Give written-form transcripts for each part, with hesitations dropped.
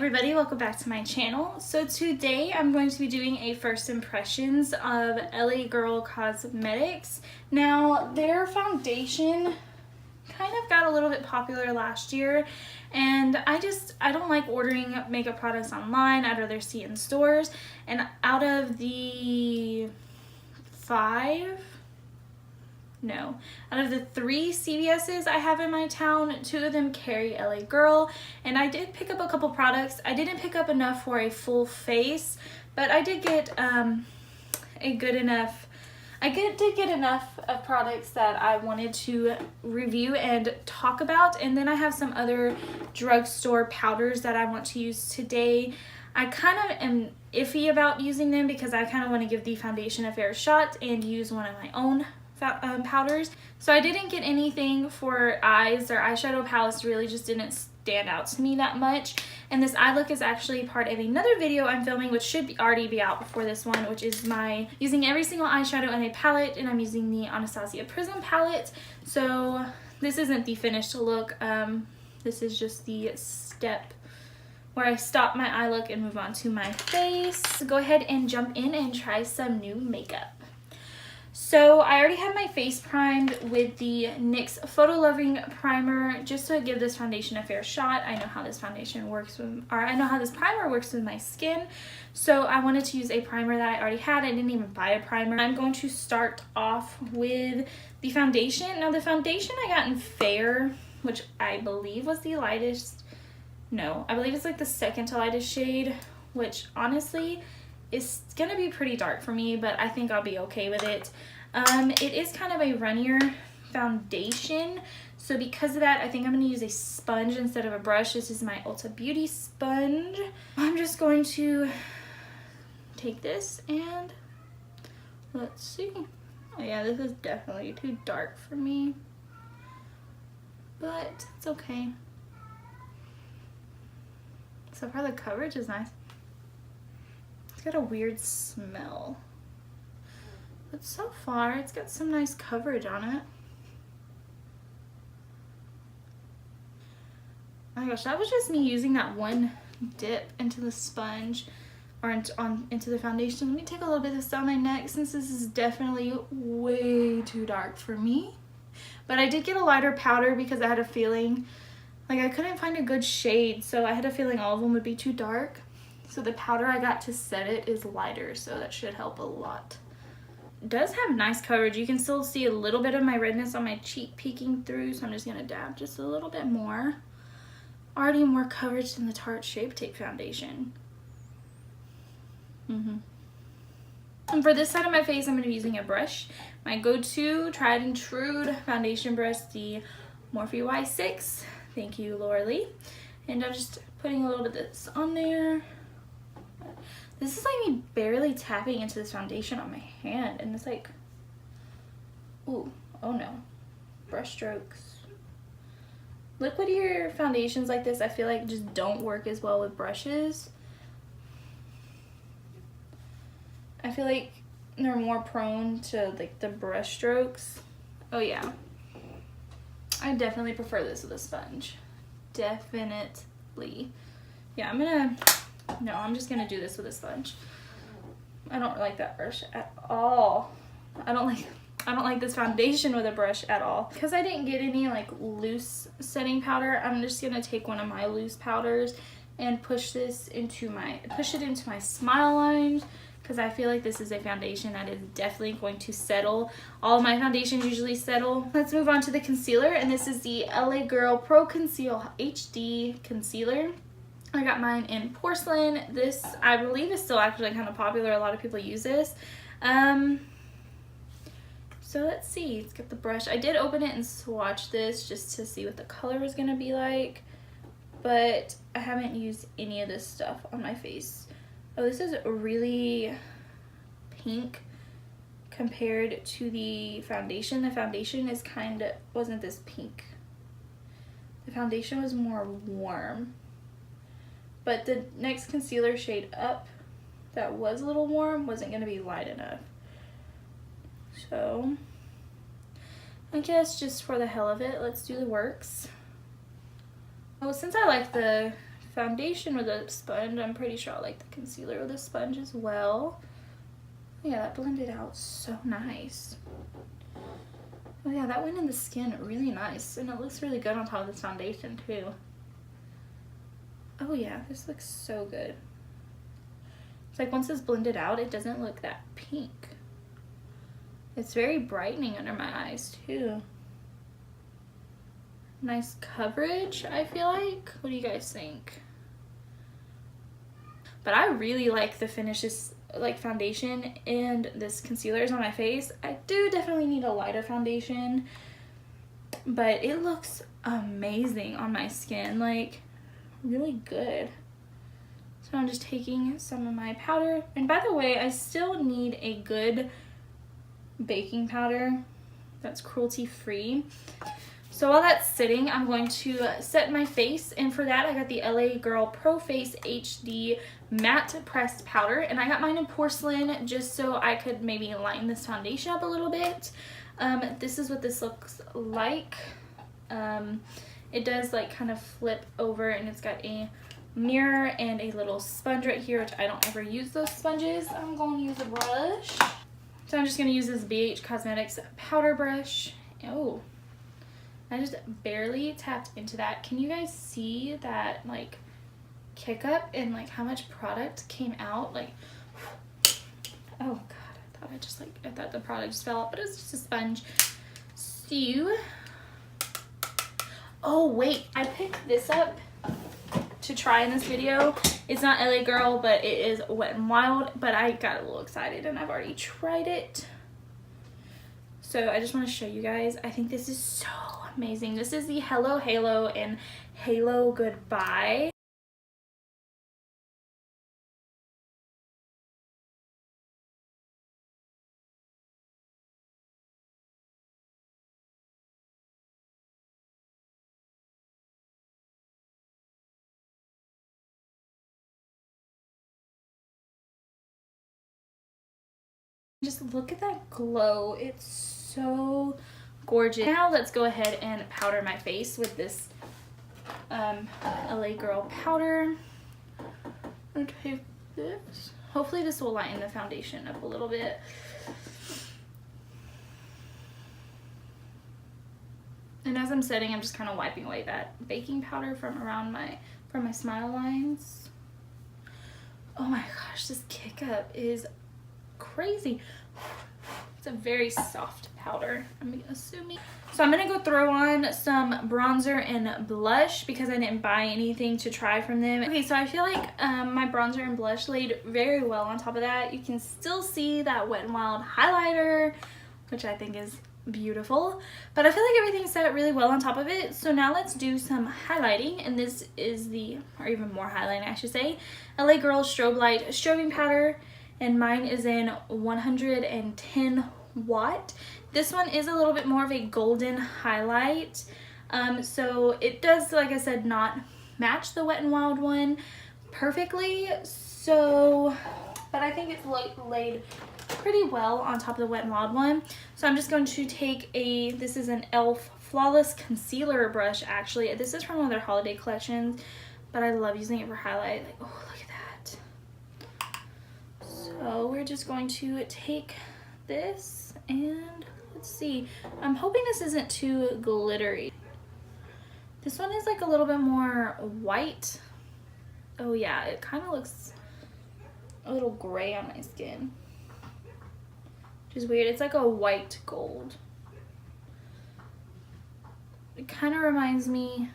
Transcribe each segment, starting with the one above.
everybody, welcome back to my channel. So today I'm going to be doing a first impressions of LA Girl Cosmetics. Now their foundation kind of got a little bit popular last year, and I don't like ordering makeup products online. I'd rather see it in stores. And out of the out of the 3 CVS's I have in my town, 2 of them carry LA Girl, and I did pick up a couple products. I didn't pick up enough for a full face, but I did get did get enough of products that I wanted to review and talk about. And then I have some other drugstore powders that I want to use today. I kind of am iffy about using them because I kind of want to give the foundation a fair shot and use one of my own powders. So I didn't get anything for eyes. Their eyeshadow palettes really just didn't stand out to me that much. And this eye look is actually part of another video I'm filming, which should already be out before this one, which is my using every single eyeshadow in a palette, and I'm using the Anastasia Prism palette. So this isn't the finished look. This is just the step where I stop my eye look and move on to my face. So go ahead and jump in and try some new makeup. So I already have my face primed with the NYX Photo Loving Primer just to give this foundation a fair shot. I know how this foundation works with, or I know how this primer works with my skin. So I wanted to use a primer that I already had. I didn't even buy a primer. I'm going to start off with the foundation. Now the foundation I got in Fair, which I believe was the lightest. No, I believe it's like the second to lightest shade, which honestly is gonna be pretty dark for me, but I think I'll be okay with it. It is kind of a runnier foundation, so because of that, I think I'm gonna use a sponge instead of a brush. This is my Ulta Beauty sponge. I'm just going to take this and let's see. Oh yeah, this is definitely too dark for me, but it's okay. So far the coverage is nice. It's got a weird smell, but so far it's got some nice coverage on it. Oh my gosh, that was just me using that one dip into the sponge or into the foundation. Let me take a little bit of this on my neck since this is definitely way too dark for me. But I did get a lighter powder because I had a feeling like I couldn't find a good shade, so I had a feeling all of them would be too dark. So the powder I got to set it is lighter, so that should help a lot. It does have nice coverage. You can still see a little bit of my redness on my cheek peeking through, so I'm just gonna dab just a little bit more. Already more coverage than the Tarte Shape Tape foundation. And for this side of my face, I'm gonna be using a brush. My go-to tried and true foundation brush, the Morphe Y6. Thank you, Laura Lee. And I'm just putting a little bit of this on there. This is like me barely tapping into this foundation on my hand, and it's like, ooh, oh no, brush strokes. Liquidier foundations like this, I feel like just don't work as well with brushes. I feel like they're more prone to like the brush strokes. Oh yeah, I definitely prefer this with a sponge. Definitely. Yeah, I'm just gonna do this with a sponge. I don't like that brush at all. I don't like this foundation with a brush at all. Because I didn't get any like loose setting powder, I'm just gonna take one of my loose powders and push it into my smile lines, because I feel like this is a foundation that is definitely going to settle. All of my foundations usually settle. Let's move on to the concealer, and this is the LA Girl Pro Conceal HD Concealer. I got mine in porcelain. This, I believe, is still actually kind of popular. A lot of people use this. So let's see. Let's get the brush. I did open it and swatch this just to see what the color is going to be like, but I haven't used any of this stuff on my face. Oh, this is really pink compared to the foundation. The foundation is wasn't this pink. The foundation was more warm. But the next concealer shade up that was a little warm wasn't going to be light enough. So I guess just for the hell of it, let's do the works. Well, since I like the foundation with a sponge. I'm pretty sure I like the concealer with a sponge as well. Yeah, that blended out so nice. Oh yeah, that went in the skin really nice, and it looks really good on top of this foundation too. Oh yeah, this looks so good. It's like once it's blended out, it doesn't look that pink. It's very brightening under my eyes too. Nice coverage, I feel like. What do you guys think? But I really like the finishes, like foundation and this concealer is on my face. I do definitely need a lighter foundation, but it looks amazing on my skin, like really good. So I'm just taking some of my powder, and by the way, I still need a good baking powder that's cruelty free. So while that's sitting, I'm going to set my face, and for that I got the LA Girl Pro Face HD Matte Pressed Powder, and I got mine in porcelain just so I could maybe lighten this foundation up a little bit. This is what this looks like. It does like kind of flip over, and it's got a mirror and a little sponge right here, which I don't ever use those sponges. I'm going to use a brush. So I'm just going to use this BH Cosmetics powder brush. Oh, I just barely tapped into that. Can you guys see that like kick up and like how much product came out? Like, oh god, I thought the product just fell out, but it was just a sponge. So, oh wait, I picked this up to try in this video. It's not LA Girl, but it is Wet n Wild, but I got a little excited and I've already tried it. So I just want to show you guys. I think this is so amazing. This is the Hello Halo and Halo Goodbye. Just look at that glow. It's so gorgeous. Now let's go ahead and powder my face with this LA Girl powder. I'm gonna take this. Hopefully this will lighten the foundation up a little bit. And as I'm setting, I'm just kind of wiping away that baking powder from around from my smile lines. Oh my gosh, this kick up is crazy. It's a very soft powder, I'm assuming. So I'm gonna go throw on some bronzer and blush because I didn't buy anything to try from them. Okay, so I feel like my bronzer and blush laid very well on top of that. You can still see that Wet n Wild highlighter, which I think is beautiful, but I feel like everything set really well on top of it. So now let's do some highlighting, and this is or even more highlighting I should say, LA Girl Strobe Light Strobing Powder, and mine is in 110 watt. This one is a little bit more of a golden highlight, so it does, like I said, not match the Wet n Wild one perfectly, so but I think it's laid pretty well on top of the Wet n Wild one. So I'm just going to take this is an e.l.f. Flawless Concealer brush. Actually, this is from one of their holiday collections, but I love using it for highlight. Like, oh, look at that. So we're just going to take this, and let's see. I'm hoping this isn't too glittery. This one is like a little bit more white. Oh yeah, it kind of looks a little gray on my skin, which is weird. It's like a white gold. It kind of reminds me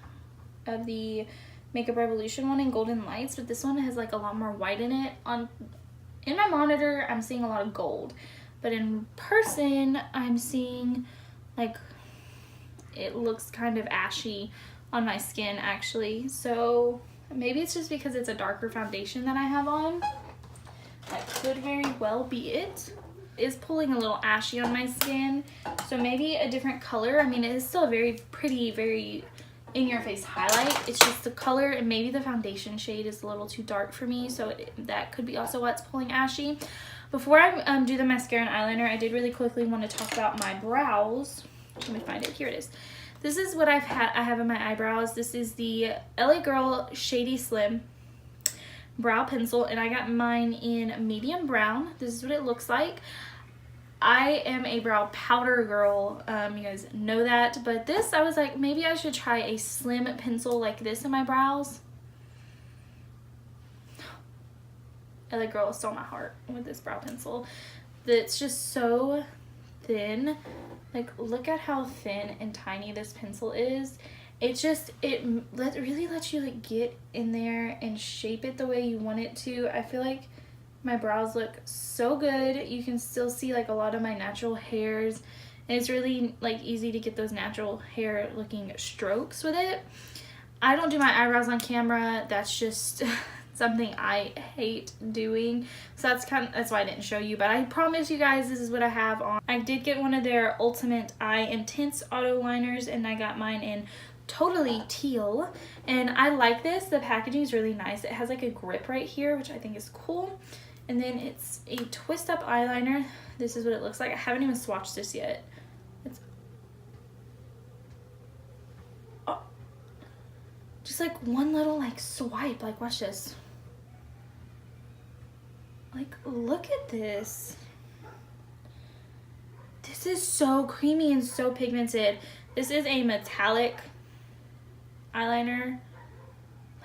of the Makeup Revolution one in Golden Lights, but this one has like a lot more white in it. In my monitor, I'm seeing a lot of gold, but in person, I'm seeing like it looks kind of ashy on my skin actually. So maybe it's just because it's a darker foundation that I have on. That could very well be it. Is pulling a little ashy on my skin, so maybe a different color. I mean, it is still a very pretty, very in-your-face highlight. It's just the color, and maybe the foundation shade is a little too dark for me, so that could be also what's pulling ashy. Before I do the mascara and eyeliner, I did really quickly want to talk about my brows. Let me find it. Here it is. This is what I have in my eyebrows. This is the LA Girl Shady Slim brow pencil, and I got mine in medium brown. This is what it looks like. I am a brow powder girl, you guys know that, but this, I was like, maybe I should try a slim pencil like this in my brows. LA Girl stole my heart with this brow pencil. It's just so thin. Like, look at how thin and tiny this pencil is. It really lets you like get in there and shape it the way you want it to. I feel like my brows look so good. You can still see like a lot of my natural hairs, and it's really like easy to get those natural hair looking strokes with it. I don't do my eyebrows on camera. That's just something I hate doing, so that's why I didn't show you, but I promise you guys this is what I have on. I did get one of their Ultimate Eye Intense Auto Liners, and I got mine in Totally Teal, and I like this. The packaging is really nice. It has like a grip right here, which I think is cool. And then it's a twist up eyeliner. This is what it looks like. I haven't even swatched this yet. It's just like one little like swipe. Like, watch this. Like, look at this. This is so creamy and so pigmented. This is a metallic eyeliner.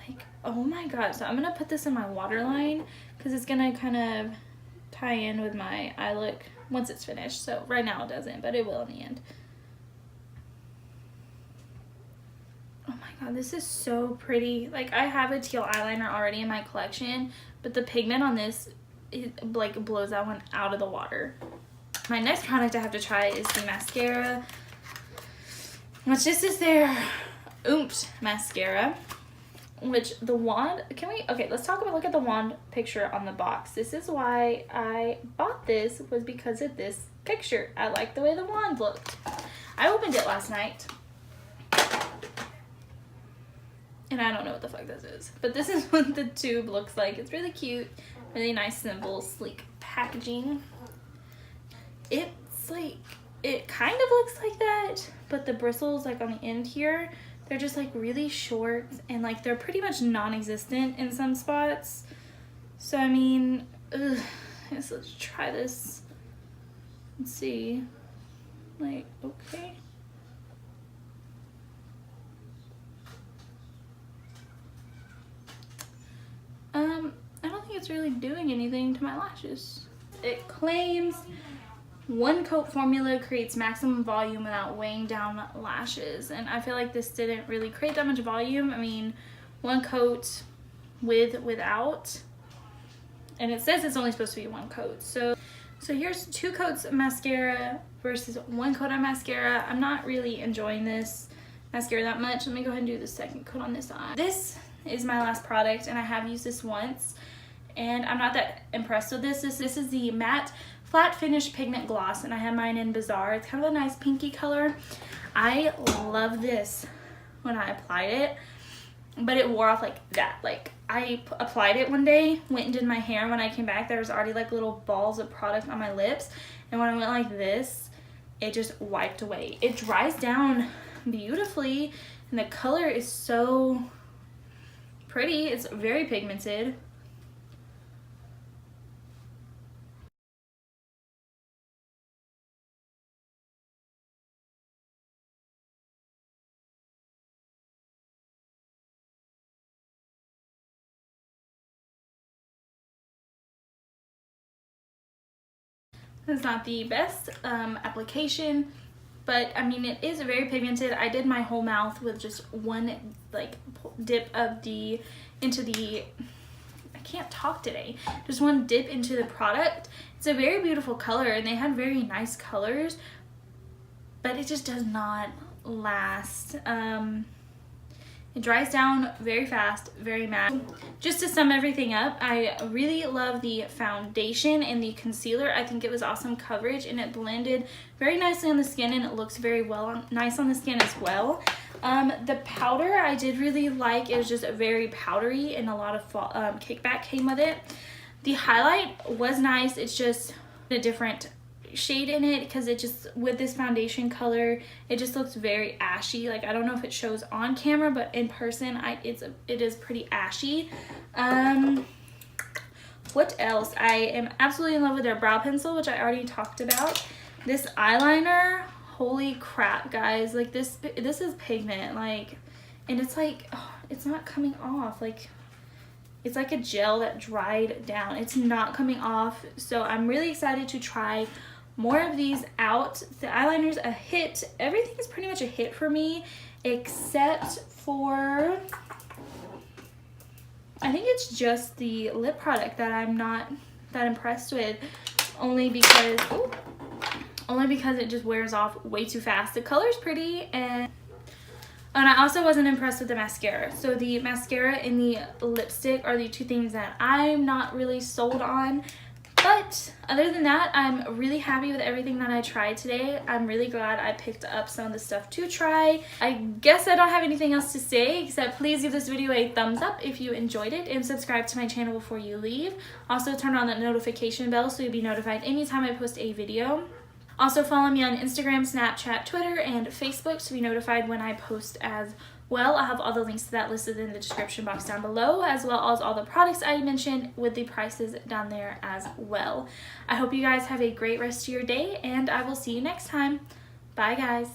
Like, oh my god. So I'm gonna put this in my waterline because it's gonna kind of tie in with my eye look once it's finished. So right now it doesn't, but it will in the end. Oh my god, this is so pretty. Like, I have a teal eyeliner already in my collection, but the pigment on this, it like blows that one out of the water. My next product I have to try is the mascara, which this is their Oomph'D mascara, which the wand, okay, let's look at the wand picture on the box. This is why I bought this, was because of this picture. I like the way the wand looked. I opened it last night, and I don't know what the fuck this is, but this is what the tube looks like. It's really cute, really nice, simple, sleek packaging. It's like, it kind of looks like that, but the bristles like on the end here, they're just like really short, and like they're pretty much non-existent in some spots. So I mean, let's try this and see. Like, okay. I don't think it's really doing anything to my lashes. It claims one coat formula creates maximum volume without weighing down lashes, and I feel like this didn't really create that much volume. I mean, one coat without, and it says it's only supposed to be one coat. So here's 2 coats of mascara versus 1 coat of mascara. I'm not really enjoying this mascara that much. Let me go ahead and do the second coat on this eye. This is my last product, and I have used this once, and I'm not that impressed with this. This is the Matte Flat Finish Pigment Gloss, and I have mine in Bazaar. It's kind of a nice pinky color. I love this when I applied it, but it wore off like that. Like, I applied it one day, went and did my hair, and when I came back, there was already like little balls of product on my lips, and when I went like this, it just wiped away. It dries down beautifully, and the color is so pretty. It's very pigmented. It's not the best application, but I mean, it is very pigmented. I did my whole mouth with just one like dip of into the, I can't talk today, just one dip into the product. It's a very beautiful color, and they had very nice colors, but it just does not last. It dries down very fast, very matte. Just to sum everything up, I really love the foundation and the concealer. I think it was awesome coverage, and it blended very nicely on the skin, and it looks very nice on the skin as well. The powder I did really like. It was just very powdery, and a lot of kickback came with it. The highlight was nice. It's just a different shade in it because it just, with this foundation color, it just looks very ashy. Like, I don't know if it shows on camera, but in person, it is pretty ashy. What else? I am absolutely in love with their brow pencil, which I already talked about. This eyeliner, holy crap, guys. Like, this is Pigment, like, and it's like, oh, it's not coming off. Like, it's like a gel that dried down. It's not coming off. So I'm really excited to try more of these out. The eyeliner's a hit. Everything is pretty much a hit for me, except for, I think it's just the lip product that I'm not that impressed with, only because it just wears off way too fast. The color's pretty, and I also wasn't impressed with the mascara. So the mascara and the lipstick are the two things that I'm not really sold on. But other than that, I'm really happy with everything that I tried today. I'm really glad I picked up some of the stuff to try. I guess I don't have anything else to say, except please give this video a thumbs up if you enjoyed it, and subscribe to my channel before you leave. Also turn on that notification bell so you'll be notified anytime I post a video. Also follow me on Instagram, Snapchat, Twitter, and Facebook to be notified when I post as well. I'll have all the links to that listed in the description box down below, as well as all the products I mentioned with the prices down there as well. I hope you guys have a great rest of your day, and I will see you next time. Bye, guys.